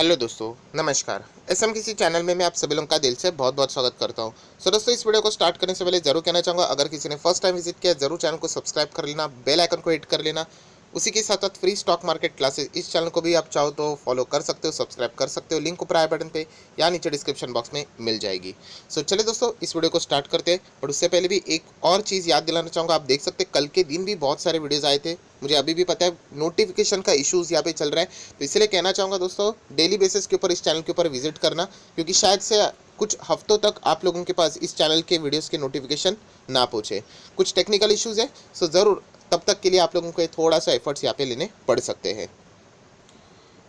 Hello दोस्तों, नमस्कार। SM किसी चैनल में मैं आप सभी लोगों का दिल से बहुत बहुत स्वागत करता हूं। सो दोस्तों, इस वीडियो को स्टार्ट करने से पहले जरूर कहना चाहूँगा, अगर किसी ने फर्स्ट टाइम विजिट किया जरूर चैनल को सब्सक्राइब कर लेना, बेल आइकन को हिट कर लेना। उसी के साथ साथ फ्री स्टॉक मार्केट क्लासेस इस चैनल को भी आप चाहो तो फॉलो कर सकते हो, सब्सक्राइब कर सकते हो। लिंक ऊपर आई बटन पे या नीचे डिस्क्रिप्शन बॉक्स में मिल जाएगी। सो चलिए दोस्तों, इस वीडियो को स्टार्ट करते हैं। और उससे पहले भी एक और चीज़ याद दिलाना चाहूँगा। आप देख सकते हैं कल के दिन भी बहुत सारे वीडियोज़ आए थे। मुझे अभी भी पता है नोटिफिकेशन का इशूज़ यहाँ पे चल रहा है, तो इसलिए कहना चाहूँगा दोस्तों, डेली बेसिस के ऊपर इस चैनल के ऊपर विजिट करना, क्योंकि शायद से कुछ हफ्तों तक आप लोगों के पास इस चैनल के वीडियोस के नोटिफिकेशन ना पहुँचे। कुछ टेक्निकल इश्यूज़ है, सो ज़रूर तब तक के लिए आप लोगों को थोड़ा सा एफर्ट्स यहाँ पे लेने पड़ सकते हैं।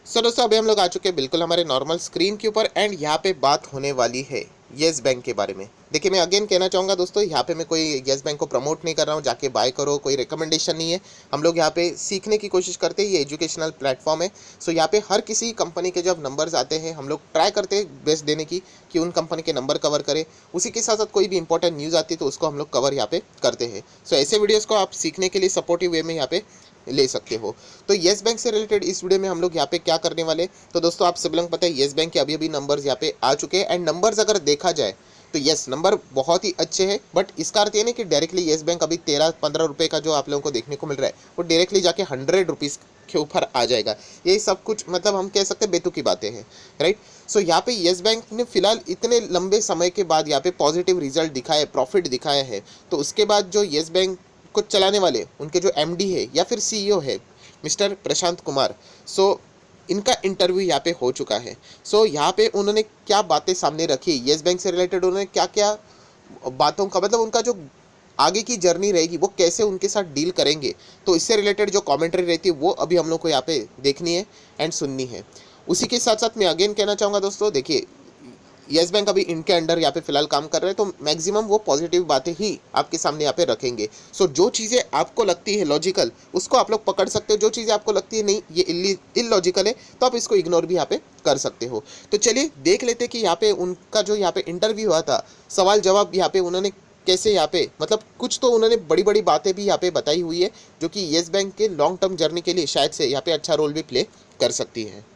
सो दोस्तों, अभी हम लोग आ चुके हैं बिल्कुल हमारे नॉर्मल स्क्रीन के ऊपर, एंड यहाँ पे बात होने वाली है येस बैंक के बारे में। देखिए, मैं अगेन कहना चाहूँगा दोस्तों, यहाँ पे मैं कोई येस बैंक को प्रमोट नहीं कर रहा हूँ, जाके बाय करो, कोई रिकमेंडेशन नहीं है। हम लोग यहाँ पे सीखने की कोशिश करते हैं, ये एजुकेशनल प्लेटफॉर्म है। सो यहाँ पे हर किसी कंपनी के जब नंबर्स आते हैं, हम लोग ट्राई करते हैं बेस्ट देने की, कि उन कंपनी के नंबर कवर करें। उसी के साथ साथ कोई भी इंपॉर्टेंट न्यूज़ आती है तो उसको हम लोग कवर यहाँ पे करते हैं। सो ऐसे वीडियोज़ को आप सीखने के लिए सपोर्टिव वे में यहाँ पे ले सकते हो। तो येस बैंक से रिलेटेड इस वीडियो में हम लोग यहाँ पे क्या करने वाले, तो दोस्तों आप सब लोग पता है येस बैंक के अभी अभी नंबर्स यहाँ पे आ चुके हैं। एंड नंबर्स अगर देखा जाए तो येस, नंबर बहुत ही अच्छे हैं, बट इसका अर्थ ये नहीं कि डायरेक्टली येस बैंक अभी 13-15 रुपये का जो आप लोगों को देखने को मिल रहा है वो डायरेक्टली जाके 100 रुपीज़ के ऊपर आ जाएगा। ये सब कुछ मतलब हम कह सकते हैं बेतुकी बातें हैं, राइट। सो यहाँ पे येस बैंक ने फिलहाल इतने लंबे समय के बाद यहाँ पे पॉजिटिव रिजल्ट दिखाए, प्रॉफिट दिखाया है। तो उसके बाद जो येस बैंक को चलाने वाले उनके जो एमडी है या फिर सीईओ है मिस्टर प्रशांत कुमार, सो इनका इंटरव्यू यहाँ पे हो चुका है। सो यहाँ पे उन्होंने क्या बातें सामने रखी, येस बैंक से रिलेटेड उन्होंने क्या क्या बातों का मतलब उनका जो आगे की जर्नी रहेगी वो कैसे उनके साथ डील करेंगे, तो इससे रिलेटेड जो कमेंट्री रहती है वो अभी हम लोग को यहाँ पे देखनी है एंड सुननी है। उसी के साथ साथ मैं अगेन कहना चाहूँगा दोस्तों, देखिए येस बैंक अभी इनके अंडर यहाँ पे फिलहाल काम कर रहे हैं, तो मैक्सिमम वो पॉजिटिव बातें ही आपके सामने यहाँ पे रखेंगे। सो जो चीज़ें आपको लगती है लॉजिकल उसको आप लोग पकड़ सकते हो, जो चीज़ें आपको लगती है नहीं ये इलॉजिकल है तो आप इसको इग्नोर भी यहाँ पे कर सकते हो। तो चलिए देख लेते कि यहाँ पे उनका जो यहाँ पे इंटरव्यू हुआ था, सवाल जवाब यहाँ पे उन्होंने कैसे यहाँ पे मतलब कुछ तो उन्होंने बड़ी बड़ी बातें भी यहाँ पे बताई हुई है, जो कि येस बैंक के लॉन्ग टर्म जर्नी के लिए शायद से यहाँ पे अच्छा रोल भी प्ले कर सकती है।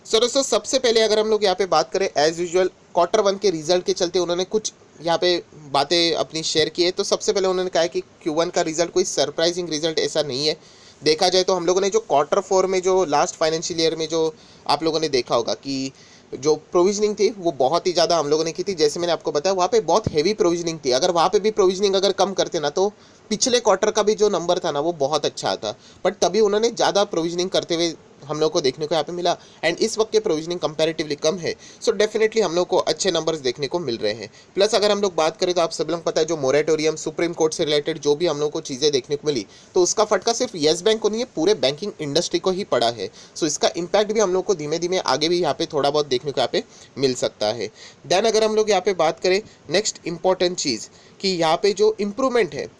सो दोस्तों, सबसे पहले अगर हम लोग यहाँ पे बात करें एज यूजुअल Q1 के रिजल्ट के चलते उन्होंने कुछ यहाँ पे बातें अपनी शेयर की है। तो सबसे पहले उन्होंने कहा है कि Q1 का रिजल्ट कोई सरप्राइजिंग रिजल्ट ऐसा नहीं है। देखा जाए तो हम लोगों ने जो Q4 में जो लास्ट फाइनेंशियल ईयर में जो आप लोगों ने देखा होगा कि जो प्रोविजनिंग थी वो बहुत ही ज़्यादा हम लोगों ने की थी। जैसे मैंने आपको बताया वहाँ पे बहुत हेवी प्रोविजनिंग थी, अगर वहाँ पे भी प्रोविजनिंग अगर कम करते ना तो पिछले क्वार्टर का भी जो नंबर था ना वो बहुत अच्छा था, बट तभी उन्होंने ज़्यादा प्रोविजनिंग करते हुए हम लोग को देखने को यहाँ पे मिला। एंड इस वक्त के प्रोविजनिंग कंपैरेटिवली कम है, सो डेफिनेटली हम लोग को अच्छे नंबर्स देखने को मिल रहे हैं। प्लस अगर हम लोग बात करें तो आप सब लोग पता है जो मोरेटोरियम सुप्रीम कोर्ट से रिलेटेड जो भी हम लोग को चीज़ें देखने को मिली, तो उसका फटका सिर्फ येस बैंक को नहीं है, पूरे बैंकिंग इंडस्ट्री को ही पड़ा है। सो इसका इम्पैक्ट भी हम लोग को धीमे धीमे आगे भी यहाँ पे थोड़ा बहुत देखने को यहाँ पे मिल सकता है। देन अगर हम लोग यहाँ पे बात करें नेक्स्ट इंपॉर्टेंट चीज़ कि यहाँ पे जो इम्प्रूवमेंट है,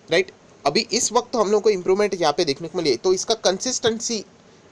राइट, अभी इस वक्त तो हम लोग को इम्प्रूवमेंट यहाँ पे देखने को मिली, तो इसका कंसिस्टेंसी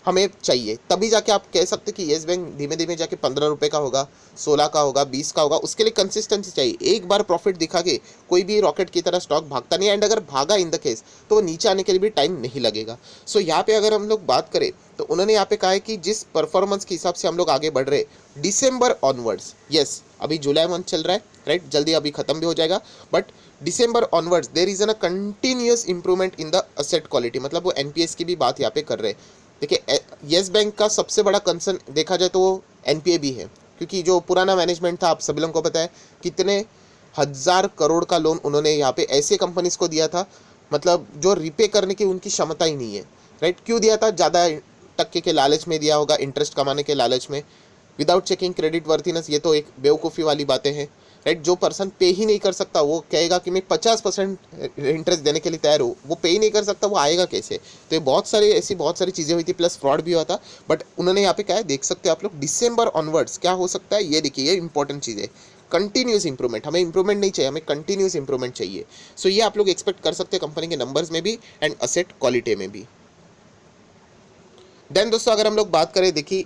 हमें चाहिए, तभी जाके आप कह सकते कि येस बैंक धीमे धीमे जाके 15 रुपये का होगा, 16 का होगा, 20 का होगा। उसके लिए कंसिस्टेंसी चाहिए। एक बार प्रॉफिट दिखा के कोई भी रॉकेट की तरह स्टॉक भागता नहीं, एंड अगर भागा इन द केस तो वो नीचे आने के लिए भी टाइम नहीं लगेगा। सो यहाँ पे अगर हम लोग बात करें तो उन्होंने यहाँ पे कहा है कि जिस परफॉर्मेंस के हिसाब से हम लोग आगे बढ़ रहे डिसम्बर ऑनवर्ड्स, येस अभी जुलाई मंथ चल रहा है, राइट, जल्दी अभी खत्म भी हो जाएगा, but December onwards there is a continuous improvement in the asset quality, मतलब वो एनपीएस की भी बात यहाँ पे कर रहे हैं। देखिए येस बैंक का सबसे बड़ा कंसर्न देखा जाए तो वो एनपीए भी है, क्योंकि जो पुराना मैनेजमेंट था आप सभी लोगों को पता है कितने 1000 करोड़ का लोन उन्होंने यहाँ पे ऐसे कंपनीज को दिया था, मतलब जो रिपे करने की उनकी क्षमता ही नहीं है, राइट। क्यों दिया था? ज़्यादा टक्के के लालच में दिया होगा, इंटरेस्ट कमाने के लालच में, विदाउट चेकिंग क्रेडिट वर्थिनेस। ये तो एक बेवकूफ़ी वाली बातें हैं, राइट। जो पर्सन पे ही नहीं कर सकता वो कहेगा कि मैं 50% इंटरेस्ट देने के लिए तैयार हूँ, वो पे ही नहीं कर सकता, वो आएगा कैसे? तो ये बहुत सारी चीज़ें हुई थी, प्लस फ्रॉड भी हुआ था। बट उन्होंने यहाँ पे क्या है देख सकते हो आप लोग, डिसम्बर ऑनवर्ड्स क्या हो सकता है ये देखिए, ये इंपॉर्टेंट चीज़ है। कंटिन्यूस इंप्रूवमेंट, हमें इंप्रूवमेंट नहीं चाहिए, हमें कंटिन्यूस इंप्रूवमेंट चाहिए। सो ये आप लोग एक्सपेक्ट कर सकते हैं कंपनी के नंबर्स में भी एंड असेट क्वालिटी में भी। देन दोस्तों अगर हम लोग बात करें, देखिए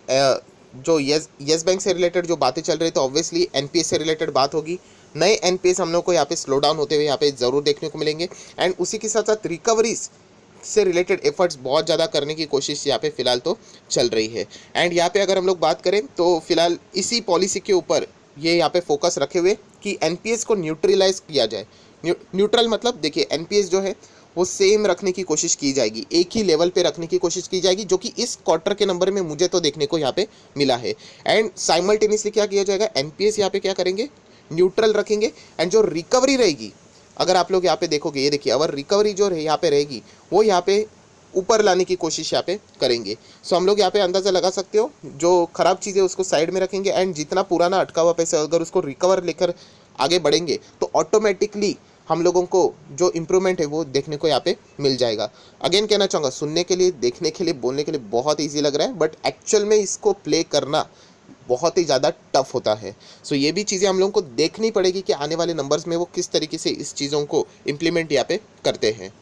जो येस बैंक से रिलेटेड जो बातें चल रही तो ऑब्वियसली एनपीएस से रिलेटेड बात होगी। नए एनपीएस हम लोग को यहाँ पे स्लो डाउन होते हुए यहाँ पे ज़रूर देखने को मिलेंगे, एंड उसी के साथ साथ रिकवरीज से रिलेटेड एफर्ट्स बहुत ज़्यादा करने की कोशिश यहाँ पे फ़िलहाल तो चल रही है। एंड यहाँ पे अगर हम लोग बात करें तो फिलहाल इसी पॉलिसी के ऊपर ये यहाँ पे फोकस रखे हुए कि एनपीएस को न्यूट्रलाइज किया जाए। न्यूट्रल मतलब देखिए, एनपीएस जो है वो सेम रखने की कोशिश की जाएगी, एक ही लेवल पे रखने की कोशिश की जाएगी, जो कि इस क्वार्टर के नंबर में मुझे तो देखने को यहाँ पे मिला है। एंड साइमल्टेनियसली क्या किया जाएगा, एनपीएस यहाँ पे क्या करेंगे, न्यूट्रल रखेंगे। एंड जो रिकवरी रहेगी, अगर आप लोग यहाँ पे देखोगे, ये देखिए, अगर रिकवरी जो यहाँ पे रहेगी वो यहाँ पे ऊपर लाने की कोशिश यहाँ पे करेंगे। सो हम लोग यहाँ पे अंदाज़ा लगा सकते हो, जो खराब चीज़ें उसको साइड में रखेंगे एंड जितना पुराना अटका हुआ पैसा अगर उसको रिकवर लेकर आगे बढ़ेंगे तो ऑटोमेटिकली हम लोगों को जो इम्प्रूवमेंट है वो देखने को यहाँ पे मिल जाएगा। अगेन कहना चाहूँगा, सुनने के लिए, देखने के लिए, बोलने के लिए बहुत ईजी लग रहा है, बट एक्चुअल में इसको प्ले करना बहुत ही ज़्यादा टफ होता है। सो ये भी चीज़ें हम लोगों को देखनी पड़ेगी कि आने वाले नंबर्स में वो किस तरीके से इस चीज़ों को इम्प्लीमेंट यहाँ पे करते हैं।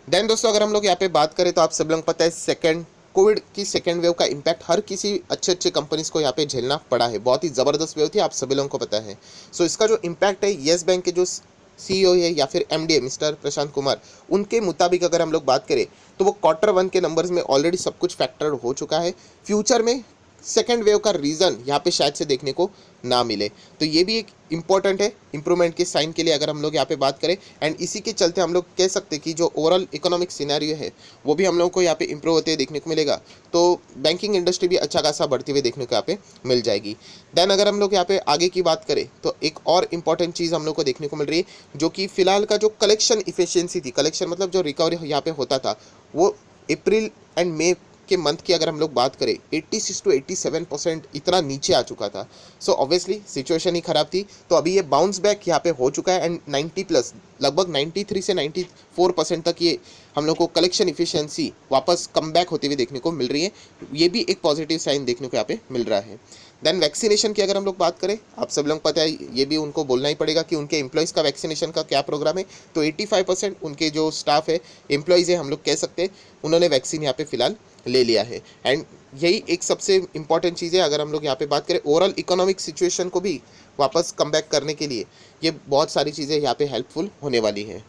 देन दोस्तों, अगर हम लोग यहाँ पे बात करें तो आप सब लोगों को पता है कोविड की सेकेंड वेव का इम्पैक्ट हर किसी अच्छे कंपनीज को यहाँ पे झेलना पड़ा है। बहुत ही ज़बरदस्त वेव थी, आप सभी लोगों को पता है। सो इसका जो इम्पैक्ट है, येस बैंक के जो सीईओ है या फिर एमडी है मिस्टर प्रशांत कुमार, उनके मुताबिक अगर हम लोग बात करें तो वो क्वार्टर 1 के नंबर्स में ऑलरेडी सब कुछ फैक्टर हो चुका है। फ्यूचर में सेकेंड वेव का रीज़न यहाँ पे शायद से देखने को ना मिले, तो ये भी एक इम्पॉर्टेंट है इंप्रूवमेंट के साइन के लिए अगर हम लोग यहाँ पे बात करें। एंड इसी के चलते हम लोग कह सकते हैं कि जो ओवरऑल इकोनॉमिक सिनेरियो है वो भी हम लोगों को यहाँ पे इंप्रूव होते हुए देखने को मिलेगा। तो बैंकिंग इंडस्ट्री भी अच्छा खासा बढ़ती हुई देखने को यहाँ पे मिल जाएगी। देन अगर हम लोग यहाँ पे आगे की बात करें तो एक और इम्पॉर्टेंट चीज़ हम लोग को देखने को मिल रही है, जो कि फिलहाल का जो कलेक्शन इफिशियंसी थी, कलेक्शन मतलब जो रिकवरी यहाँ पे होता था, वो अप्रैल एंड मई के मंथ की अगर हम लोग बात करें 86 to 87% इतना नीचे आ चुका था। सो ऑब्वियसली सिचुएशन ही ख़राब थी। तो अभी ये बाउंस बैक यहाँ पे हो चुका है एंड 90 प्लस, लगभग 93 से 94% तक ये हम लोग को कलेक्शन इफिशिएंसी वापस कम बैक होती हुई देखने को मिल रही है। ये भी एक पॉजिटिव साइन देखने को यहाँ पे मिल रहा है। देन वैक्सीनेशन की अगर हम लोग बात करें, आप सब लोग पता है, ये भी उनको बोलना ही पड़ेगा कि उनके एम्प्लॉयज़ का वैक्सीनेशन का क्या प्रोग्राम है। तो 85% उनके जो स्टाफ है, एम्प्लॉयज़ है, हम लोग कह सकते हैं, उन्होंने वैक्सीन यहाँ पे फिलहाल ले लिया है। एंड यही एक सबसे इंपॉर्टेंट चीज़ है अगर हम लोग यहाँ पे बात करें ओवरऑल इकोनॉमिक सिचुएशन को भी वापस कम बैक करने के लिए। ये बहुत सारी चीज़ें यहाँ पे हेल्पफुल होने वाली है।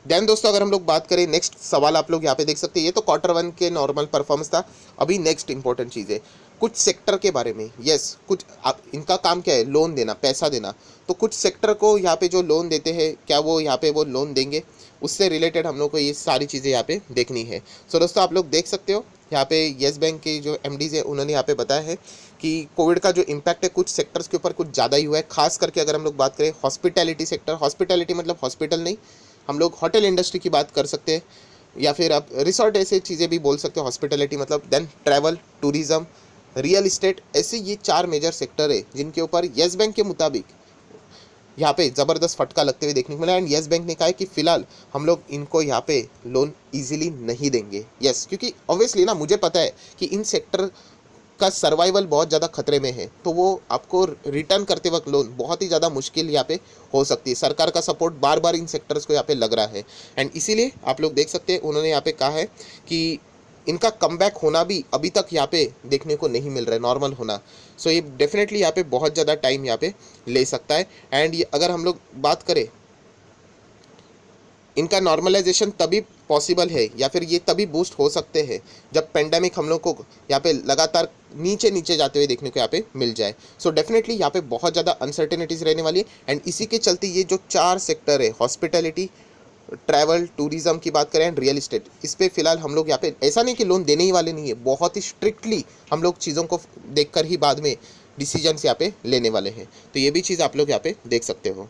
देन दोस्तों, अगर हम लोग बात करें, नेक्स्ट सवाल आप लोग यहाँ पे देख सकते हैं, ये तो क्वार्टर 1 के नॉर्मल परफॉर्मेंस था। अभी नेक्स्ट इंपॉर्टेंट चीज़ है कुछ सेक्टर के बारे में। यस, कुछ इनका काम क्या है, लोन देना, पैसा देना। तो कुछ सेक्टर को यहाँ पे जो लोन देते हैं, क्या वो यहाँ पे वो लोन देंगे, उससे रिलेटेड हम लोग को ये सारी चीज़ें यहाँ पे देखनी है। सो दोस्तों, आप लोग देख सकते हो यहाँ पे येस बैंक के जो एमडीज है उन्होंने यहाँ पे बताया है कि कोविड का जो इम्पैक्ट है कुछ सेक्टर्स के ऊपर कुछ ज़्यादा ही हुआ है। खास करके अगर हम लोग बात करें हॉस्पिटैलिटी सेक्टर, हॉस्पिटैलिटी मतलब हॉस्पिटल नहीं, हम लोग होटल इंडस्ट्री की बात कर सकते हैं, या फिर आप रिसोर्ट ऐसे चीज़ें भी बोल सकते हो हॉस्पिटैलिटी मतलब। Then travel, tourism, real estate, ऐसे ये 4 मेजर सेक्टर है जिनके ऊपर येस बैंक के मुताबिक यहाँ पे ज़बरदस्त फटका लगते हुए देखने को मिला। एंड येस बैंक ने कहा है कि फिलहाल हम लोग इनको यहाँ पे लोन इजीली नहीं देंगे। यस, क्योंकि ऑब्वियसली ना, मुझे पता है कि इन सेक्टर का सर्वाइवल बहुत ज़्यादा खतरे में है, तो वो आपको रिटर्न करते वक्त लोन बहुत ही ज़्यादा मुश्किल यहाँ पे हो सकती है। सरकार का सपोर्ट बार बार इन सेक्टर्स को यहाँ पे लग रहा है। एंड इसीलिए आप लोग देख सकते हैं उन्होंने यहाँ पे कहा है कि इनका कमबैक होना भी अभी तक यहाँ पे देखने को नहीं मिल रहा है, नॉर्मल होना। सो ये डेफिनेटली यहाँ पे बहुत ज़्यादा टाइम यहाँ पे ले सकता है। एंड ये अगर हम लोग बात करें, इनका नॉर्मलाइजेशन तभी पॉसिबल है या फिर ये तभी बूस्ट हो सकते हैं जब पेंडेमिक हम लोग को यहाँ पे लगातार नीचे नीचे जाते हुए देखने को यहाँ पे मिल जाए। सो डेफिनेटली यहाँ पे बहुत ज़्यादा अनसर्टेनिटीज़ रहने वाली है। एंड इसी के चलते ये जो 4 सेक्टर है, हॉस्पिटैलिटी, ट्रैवल, टूरिज़्म की बात करें एंड रियल इस्टेट, इस पर फिलहाल हम लोग यहाँ पे ऐसा नहीं कि लोन देने ही वाले नहीं है, बहुत ही स्ट्रिक्टली हम लोग चीज़ों को देखकर ही बाद में डिसीजंस यहाँ पे लेने वाले हैं। तो ये भी चीज़ आप लोग यहाँ पे देख सकते हो।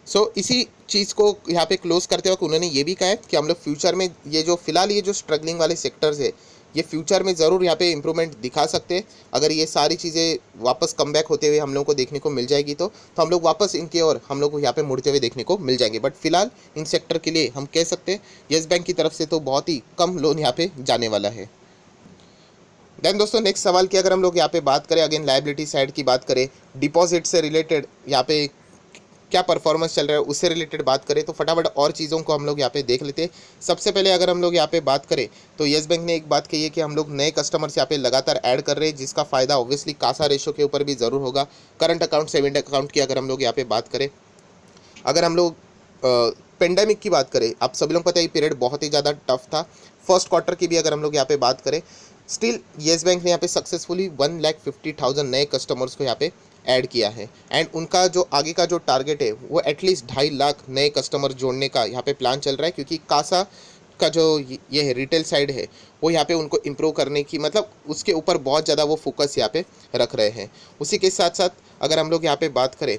सो इसी चीज़ को यहाँ पे क्लोज करते वक्त उन्होंने ये भी कहा है कि हम लोग फ्यूचर में ये जो फिलहाल ये जो स्ट्रगलिंग वाले सेक्टर्स है, ये फ्यूचर में ज़रूर यहाँ पे इम्प्रूवमेंट दिखा सकते हैं। अगर ये सारी चीज़ें वापस कम बैक होते हुए हम लोगों को देखने को मिल जाएगी तो हम लोग वापस इनके और हम लोग को यहाँ पे मुड़ते हुए देखने को मिल जाएंगे। बट फिलहाल इन सेक्टर के लिए हम कह सकते हैं येस बैंक की तरफ से तो बहुत ही कम लोन यहाँ पे जाने वाला है। देन दोस्तों, नेक्स्ट सवाल की अगर हम लोग यहाँ पे बात करें, अगेन लायबिलिटी साइड की बात करें, डिपॉजिट से रिलेटेड यहाँ पे क्या परफॉर्मेंस चल रहा है उससे रिलेटेड बात करें, तो फटाफट और चीज़ों को हम लोग यहाँ पे देख लेते हैं। सबसे पहले अगर हम लोग यहाँ पे बात करें तो येस बैंक ने एक बात कही है कि हम लोग नए कस्टमर्स यहाँ पे लगातार ऐड कर रहे हैं, जिसका फ़ायदा ऑब्वियसली कासा रेशो के ऊपर भी ज़रूर होगा। करंट अकाउंट, सेविंग अकाउंट की अगर हम लोग यहाँ पे बात करें, अगर हम लोग पेंडेमिक की बात करें, आप सभी लोग को पता है ये पीरियड बहुत ही ज़्यादा टफ था। फर्स्ट क्वार्टर की भी अगर हम लोग यहाँ पे बात करें, स्टिल येस बैंक ने यहाँ पे सक्सेसफुली 1,50,000 नए कस्टमर्स को यहाँ पे ऐड किया है। एंड उनका जो आगे का जो टारगेट है वो एटलीस्ट 2.5 लाख नए कस्टमर जोड़ने का यहाँ पे प्लान चल रहा है, क्योंकि कासा का जो ये है रिटेल साइड है वो यहाँ पे उनको इम्प्रूव करने की, मतलब उसके ऊपर बहुत ज़्यादा वो फोकस यहाँ पे रख रहे हैं। उसी के साथ साथ अगर हम लोग यहाँ पे बात करें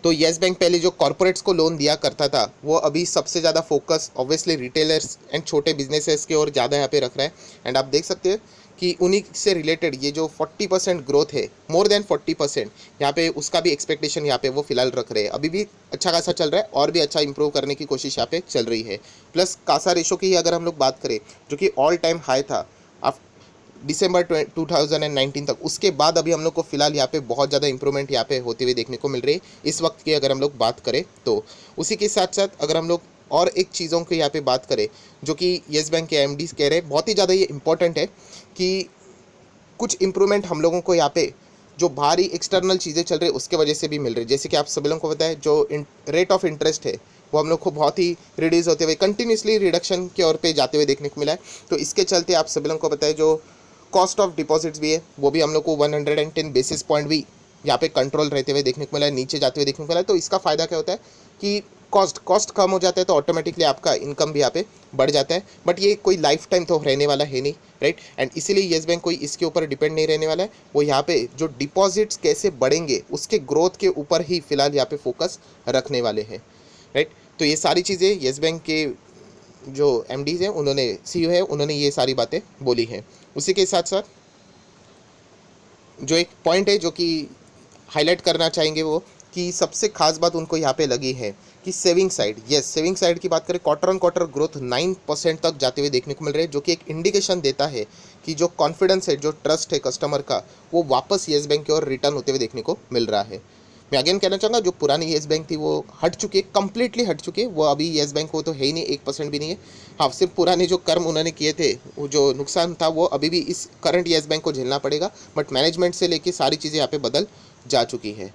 तो येस बैंक पहले जो कॉर्पोरेट्स को लोन दिया करता था वो अभी सबसे ज़्यादा फोकस ऑब्वियसली रिटेलर्स एंड छोटे बिजनेसेस की ओर ज़्यादा यहाँ पे रख रहा है। एंड आप देख सकते हैं कि उन्हीं से रिलेटेड ये जो 40% ग्रोथ है, मोर देन 40% यहाँ पे उसका भी एक्सपेक्टेशन यहाँ पे वो फिलहाल रख रहे हैं। अभी भी अच्छा खासा चल रहा है और भी अच्छा इंप्रूव करने की कोशिश यहाँ पे चल रही है। प्लस कासा रेशो की अगर हम लोग बात करें जो कि ऑल टाइम हाई था दिसंबर 2019 तक, उसके बाद अभी हम लोग को फिलहाल यहाँ पे बहुत ज़्यादा इंप्रूवमेंट यहाँ पे होते हुए देखने को मिल रही है इस वक्त की अगर हम लोग बात करें तो। उसी के साथ साथ अगर हम लोग और एक चीज़ों की यहाँ पे बात करें जो कि येस बैंक के एमडी कह रहे हैं, बहुत ही ज़्यादा ये इंपॉर्टेंट है कि कुछ इंप्रूवमेंट हम लोगों को यहाँ पे जो बाहरी एक्सटर्नल चीज़ें चल रही है उसके वजह से भी मिल रही है। जैसे कि आप सभी लोगों को पता है जो रेट ऑफ इंटरेस्ट है वो हम लोग को बहुत ही रिड्यूस होते हुए कंटिन्यूसली रिडक्शन की ओर पे जाते हुए देखने को मिला है। तो इसके चलते आप सभी लोगों को पता है जो कॉस्ट ऑफ डिपॉजिट्स भी है वो भी हम लोग को 110 बेसिस पॉइंट भी यहाँ पे कंट्रोल रहते हुए देखने को मिला है, नीचे जाते हुए देखने को मिला है। तो इसका फ़ायदा क्या होता है कि कॉस्ट कम हो जाता है तो ऑटोमेटिकली आपका इनकम भी यहाँ पे बढ़ जाता है। बट ये कोई लाइफ टाइम तो रहने वाला है नहीं, राइट। एंड इसीलिए येस बैंक कोई इसके ऊपर डिपेंड नहीं रहने वाला है। वो यहाँ पे जो डिपॉजिट्स कैसे बढ़ेंगे उसके ग्रोथ के ऊपर ही फिलहाल यहाँ पे फोकस रखने वाले हैं, राइट। तो ये सारी चीज़ें येस बैंक के जो एमडीज हैं उन्होंने, सीईओ है, उन्होंने ये सारी बातें बोली हैं। उसी के साथ साथ जो एक पॉइंट है जो कि हाईलाइट करना चाहेंगे वो कि सबसे खास बात उनको यहाँ पे लगी है कि saving side, yes saving side की बात करें क्वार्टर ऑन क्वार्टर ग्रोथ 9% तक जाते हुए देखने को मिल रहे हैं, जो कि एक इंडिकेशन देता है कि जो कॉन्फिडेंस है, जो ट्रस्ट है कस्टमर का, वो वापस येस बैंक की ओर रिटर्न होते हुए देखने को मिल रहा है। मैं अगेन कहना चाहूँगा जो पुरानी येस बैंक थी वो हट चुकी है, कंप्लीटली हट चुकी है। वो अभी येस बैंक वो तो है ही नहीं, 1% भी नहीं है। हाँ, सिर्फ पुराने जो कर्म उन्होंने किए थे, वो जो नुकसान था वो अभी भी इस करंट येस बैंक को झेलना पड़ेगा। बट मैनेजमेंट से लेके सारी चीज़ें यहाँ पे बदल जा चुकी है।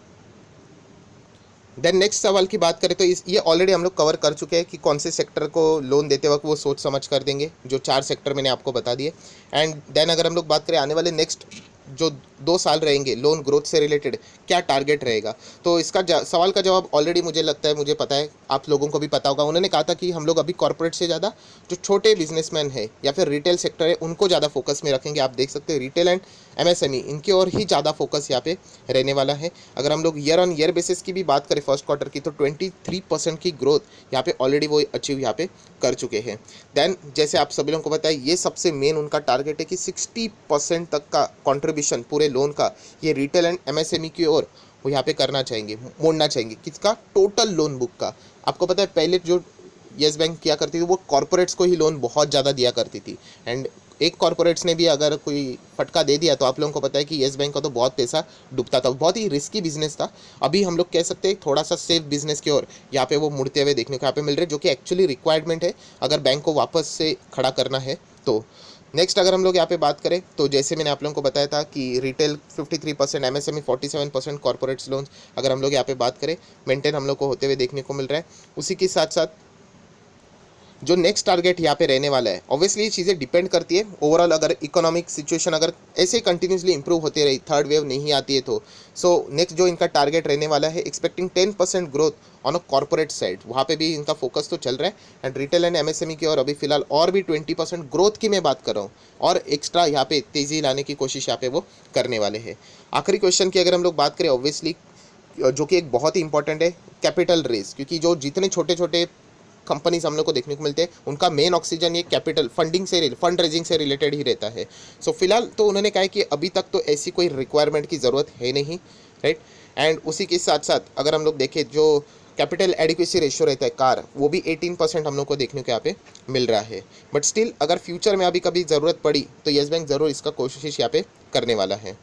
देन नेक्स्ट सवाल की बात करें तो ये ऑलरेडी हम लोग कवर कर चुके हैं कि कौन से सेक्टर को लोन देते वक्त वो सोच समझ कर देंगे, जो 4 सेक्टर मैंने आपको बता दिए। एंड देन अगर हम लोग बात करें आने वाले नेक्स्ट जो 2 साल रहेंगे लोन ग्रोथ से रिलेटेड क्या टारगेट रहेगा, तो इसका सवाल का जवाब ऑलरेडी मुझे लगता है, मुझे पता है, आप लोगों को भी पता होगा। उन्होंने कहा था कि हम लोग अभी कॉर्पोरेट से ज़्यादा जो छोटे बिजनेसमैन है या फिर रिटेल सेक्टर है उनको ज़्यादा फोकस में रखेंगे। आप देख सकते हैं रिटेल एंड एमएसएमई इनकी ओर ही ज़्यादा फोकस यहाँ पे रहने वाला है। अगर हम लोग ईयर ऑन ईयर बेसिस की भी बात करें फर्स्ट क्वार्टर की, तो 23% की ग्रोथ यहाँ पे ऑलरेडी वो अचीव यहाँ पे कर चुके हैं। देन जैसे आप सभी लोगों को पता है ये सबसे मेन उनका टारगेट है कि 60% तक का कॉन्ट्रीब्यूशन पूरे लोन का ये रिटेल एंड एमएसएमई की ओर वो यहाँ पे करना चाहेंगे, मोड़ना चाहेंगे। किसका? टोटल लोन बुक का। आपको पता है पहले जो येस बैंक किया करती थी वो कॉर्पोरेट्स को ही लोन बहुत ज़्यादा दिया करती थी। एंड एक कॉर्पोरेट्स ने भी अगर कोई फटका दे दिया तो आप लोगों को पता है कि येस बैंक का तो बहुत पैसा डूबता था, बहुत ही रिस्की बिजनेस था। अभी हम लोग कह सकते हैं थोड़ा सा सेफ बिजनेस की ओर यहाँ पे वो मुड़ते हुए देखने को यहाँ पे मिल रहे हैं, जो कि एक्चुअली रिक्वायरमेंट है अगर बैंक को वापस से खड़ा करना है तो। नेक्स्ट अगर हम लोग यहाँ पे बात करें तो जैसे मैंने आप लोगों को बताया था कि रिटेल 53%, एमएसएमई 47%, कॉर्पोरेट्स लोन्स अगर हम लोग यहाँ पे बात करें मेंटेन हम लोग को होते हुए देखने को मिल रहा है। उसी के साथ साथ जो नेक्स्ट टारगेट यहाँ पे रहने वाला है, ऑब्वियसली ये चीज़ें डिपेंड करती है ओवरऑल, अगर इकोनॉमिक सिचुएशन अगर ऐसे कंटिन्यूसली इंप्रूव होती रही, थर्ड वेव नहीं आती है तो नेक्स्ट जो इनका टारगेट रहने वाला है expecting 10% growth on a corporate side, वहाँ पे भी इनका फोकस तो चल रहा है। एंड रिटेल एंड एमएसएमई की और अभी फिलहाल और भी 20% ग्रोथ की मैं बात कर रहा हूँ और एक्स्ट्रा यहाँ पे तेज़ी लाने की कोशिश यहाँ पे वो करने वाले हैं। आखिरी क्वेश्चन की अगर हम लोग बात करें ऑब्वियसली जो कि एक बहुत ही इंपॉर्टेंट है, कैपिटल रेज, क्योंकि जो जितने छोटे छोटे कंपनीज हम लोग को देखने को मिलते हैं उनका मेन ऑक्सीजन ये कैपिटल फंडिंग से, फंड रेजिंग से रिलेटेड ही रहता है। सो फिलहाल तो उन्होंने कहा है कि अभी तक तो ऐसी कोई रिक्वायरमेंट की ज़रूरत है नहीं, राइट। एंड उसी के साथ साथ अगर हम लोग देखें जो कैपिटल एडिक्वेसी रेशियो रहता है कार, वो भी 18% हम लोग को देखने को यहाँ पे मिल रहा है। बट स्टिल अगर फ्यूचर में अभी कभी ज़रूरत पड़ी तो येस बैंक ज़रूर इसका कोशिश यहाँ पे करने वाला है।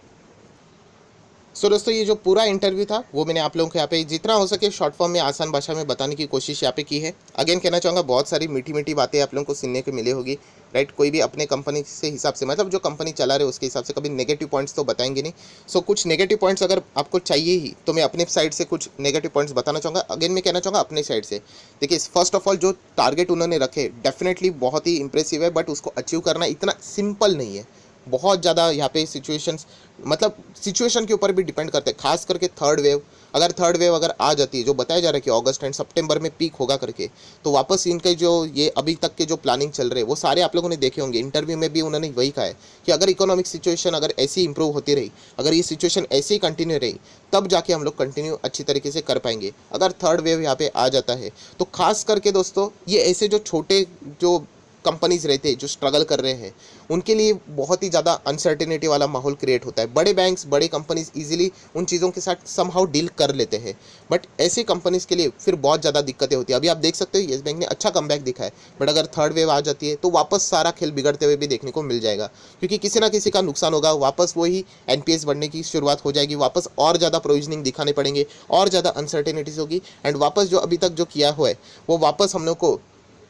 सो दोस्तों ये जो पूरा इंटरव्यू था वो मैंने आप लोगों को यहाँ पे जितना हो सके शॉर्ट फॉर्म में आसान भाषा में बताने की कोशिश यहाँ पे की है। अगेन कहना चाहूँगा बहुत सारी मीठी मीठी बातें आप लोगों को सुनने को मिली होगी, राइट। कोई भी अपने कंपनी से हिसाब से मतलब जो कंपनी चला रहे उसके हिसाब से कभी नेगेटिव पॉइंट्स तो बताएंगे नहीं। सो कुछ नेगेटिव पॉइंट्स अगर आपको चाहिए ही तो मैं अपने साइड से कुछ नेगेटिव पॉइंट्स बताना चाहूँगा। अगेन मैं कहना चाहूँगा अपने साइड से, देखिए फर्स्ट ऑफ ऑल जो टारगेट उन्होंने रखे डेफिनेटली बहुत ही इंप्रेसिव है, बट उसको अचीव करना इतना सिंपल नहीं है। बहुत ज़्यादा यहाँ पे सिचुएशंस मतलब सिचुएशन के ऊपर भी डिपेंड करते हैं, खास करके थर्ड वेव। अगर थर्ड वेव अगर आ जाती है, जो बताया जा रहा है कि अगस्त एंड सितंबर में पीक होगा करके, तो वापस इनके जो ये अभी तक के जो प्लानिंग चल रहे हैं वो सारे आप लोगों ने देखे होंगे। इंटरव्यू में भी उन्होंने वही कहा है कि अगर इकोनॉमिक सिचुएशन अगर ऐसी इंप्रूव होती रही, अगर ये सिचुएशन ऐसी ही कंटिन्यू रही, तब जाके हम लोग कंटिन्यू अच्छी तरीके से कर पाएंगे। अगर थर्ड वेव यहाँ पे आ जाता है तो खास करके दोस्तों ये ऐसे जो छोटे जो कंपनीज रहते हैं जो स्ट्रगल कर रहे हैं उनके लिए बहुत ही ज़्यादा अनसर्टेनिटी वाला माहौल क्रिएट होता है। बड़े बैंक्स बड़े कंपनीज इजीली उन चीज़ों के साथ समहाउ डील कर लेते हैं, बट ऐसी कंपनीज के लिए फिर बहुत ज़्यादा दिक्कतें होती है। अभी आप देख सकते हो येस बैंक ने अच्छा कमबैक दिखा है, बट अगर थर्ड वेव आ जाती है तो वापस सारा खेल बिगड़ते हुए भी देखने को मिल जाएगा, क्योंकि किसी ना किसी का नुकसान होगा। वापस वही एनपीएस बढ़ने की शुरुआत हो जाएगी, वापस और ज़्यादा प्रोविजनिंग दिखाने पड़ेंगे, और ज़्यादा अनसर्टेनिटीज होगी, एंड वापस जो अभी तक जो किया हुआ है वो वापस हम लोग को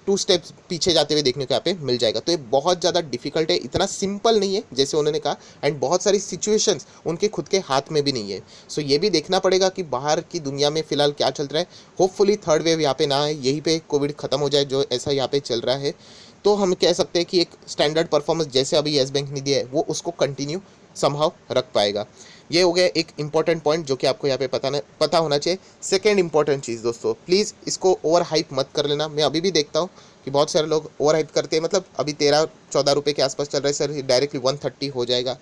2 स्टेप्स पीछे जाते हुए देखने को यहाँ पे मिल जाएगा। तो ये बहुत ज़्यादा डिफिकल्ट है, इतना सिंपल नहीं है जैसे उन्होंने कहा, एंड बहुत सारी सिचुएशंस उनके खुद के हाथ में भी नहीं है। सो ये भी देखना पड़ेगा कि बाहर की दुनिया में फिलहाल क्या चल रहा है। होपफुली थर्ड वेव यहाँ पे ना आए, यहीं पे कोविड खत्म हो जाए जो ऐसा यहाँ पे चल रहा है, तो हम कह सकते हैं कि एक स्टैंडर्ड परफॉर्मेंस जैसे अभी येस बैंक ने दिया है वो उसको कंटिन्यू समहाउ रख पाएगा। ये हो गया एक इंपॉर्टेंट पॉइंट जो कि आपको यहाँ पे पता होना चाहिए। सेकेंड इंपॉर्टेंट चीज़ दोस्तों, प्लीज़ इसको ओवर हाइप मत कर लेना। मैं अभी भी देखता हूँ कि बहुत सारे लोग ओवर हाइप करते हैं, मतलब अभी 13-14 रुपये के आसपास चल रहा है सर, डायरेक्टली 130 हो जाएगा।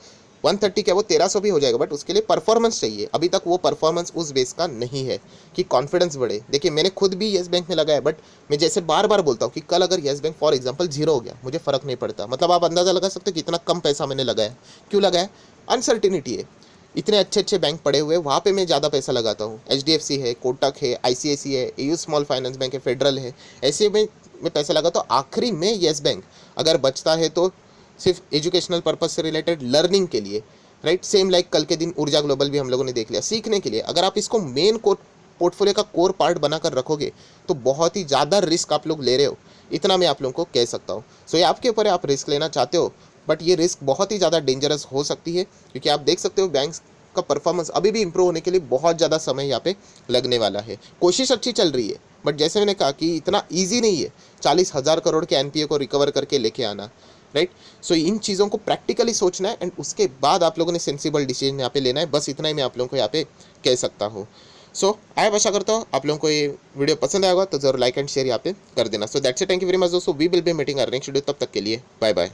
130 क्या वो 1300 भी हो जाएगा, बट उसके लिए परफॉर्मेंस चाहिए। अभी तक वो परफॉर्मेंस उस बेस का नहीं है कि कॉन्फिडेंस बढ़े। देखिए मैंने खुद भी येस बैंक में लगाया, बट मैं जैसे बार बार बोलता हूँ कि कल अगर येस बैंक फॉर एग्जांपल 0 हो गया मुझे फ़र्क नहीं पड़ता। मतलब आप अंदाज़ा लगा सकते हो कि इतना कम पैसा मैंने लगाया, क्यों लगाया? अनसर्टिनिटी है। इतने अच्छे अच्छे बैंक पड़े हुए वहाँ पे मैं ज़्यादा पैसा लगाता हूँ। एचडीएफसी है, कोटक है, आईसीआईसी है, एयू स्मॉल फाइनेंस बैंक है, फेडरल है, ऐसे में मैं पैसा लगाता हूँ। आखिरी में येस बैंक अगर बचता है तो सिर्फ एजुकेशनल पर्पज से रिलेटेड लर्निंग के लिए, राइट। सेम लाइक कल के दिन ऊर्जा ग्लोबल भी हम लोगों ने देख लिया, सीखने के लिए। अगर आप इसको मेन पोर्टफोलियो का कोर पार्ट बनाकर रखोगे तो बहुत ही ज़्यादा रिस्क आप लोग ले रहे हो, इतना मैं आप लोगों को कह सकता हूँ। सो ये आपके ऊपर है, आप रिस्क लेना चाहते हो, बट ये रिस्क बहुत ही ज़्यादा डेंजरस हो सकती है, क्योंकि आप देख सकते हो बैंक्स का परफॉर्मेंस अभी भी इंप्रूव होने के लिए बहुत ज़्यादा समय यहाँ पे लगने वाला है। कोशिश अच्छी चल रही है, बट जैसे मैंने कहा कि इतना ईजी नहीं है 40,000 करोड़ के एनपीए को रिकवर करके लेके आना, राइट। सो इन चीज़ों को प्रैक्टिकली सोचना है, एंड उसके बाद आप लोगों ने सेंसिबल डिसीजन यहाँ पे लेना है। बस इतना ही मैं आप लोगों को यहाँ पे कह सकता हूँ। सो आई आशा करता हूँ आप लोगों को ये वीडियो पसंद आएगा, तो जरूर लाइक एंड शेयर यहाँ पे कर देना। So that's it, thank you very much दोस्तों। We will be meeting our next video, तब तक के लिए बाय बाय।